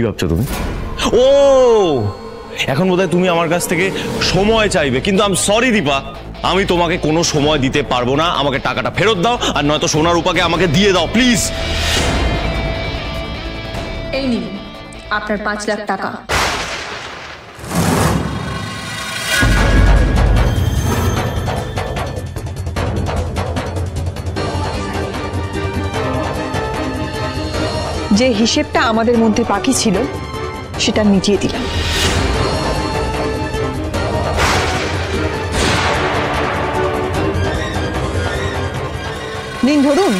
ভাবছো তুমি? ও এখন বোধহয় তুমি আমার কাছ থেকে সময় চাইবে, কিন্তু আই এম সরি দীপা, আমি তোমাকে কোনো সময় দিতে পারবো না। আমাকে টাকাটা ফেরত দাও, আর নয়তো সোনার রূপাকে আমাকে দিয়ে দাও প্লিজ। এই নিন আপনার 5 লাখ টাকা। যে হিসেবটা আমাদের মধ্যে বাকি ছিল সেটা মিটিয়ে দিলাম। নিন ধরুন।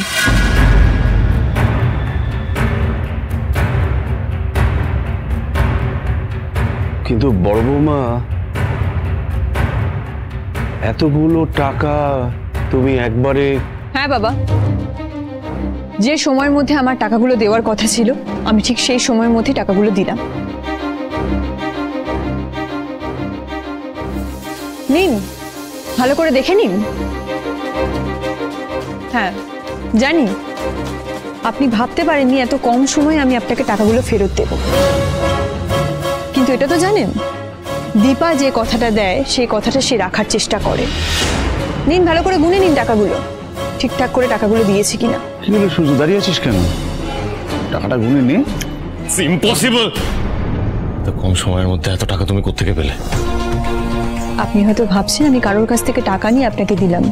কিন্তু বড় বৌমা, এতগুলো টাকা তুমি একবারে? হ্যাঁ বাবা, যে সময়ের মধ্যে আমার টাকাগুলো দেওয়ার কথা ছিল আমি ঠিক সেই সময়ের মধ্যে টাকাগুলো দিলাম। নিন, ভালো করে দেখে নিন। হ্যাঁ জানি আপনি ভাবতে পারেননি এত কম সময়ে আমি আপনাকে টাকাগুলো ফেরত দেব, কিন্তু এটা তো জানেন দীপা যে কথাটা দেয় সেই কথাটা সে রাখার চেষ্টা করে। নিন, ভালো করে গুনে নিন টাকাগুলো, ঠিকঠাক করে টাকাগুলো দিয়েছি কিনা। শুধু দাঁড়িয়ে আছিস কেন? টাকাটা গুনে নে। It's impossible. তো কম সময়ের মধ্যে এত টাকা তুমি কোত্থেকে পেলে? আপনি হয়তো ভাবছেন আমি কারোর কাছ থেকে টাকা নিয়ে আপনাকে দিলাম,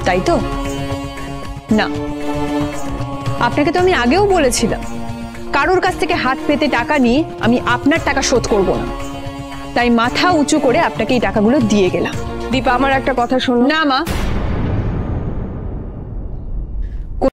তাই তো? না, আপনাকে তো আমি আগেও বলেছিলাম কারোর কাছ থেকে হাত পেতে টাকা নিয়ে আমি আপনার টাকা শোধ করব না, তাই মাথা উঁচু করে আপনাকে এই টাকাগুলো দিয়ে গেলাম। দীপা আমার একটা কথা শোনো। না মা,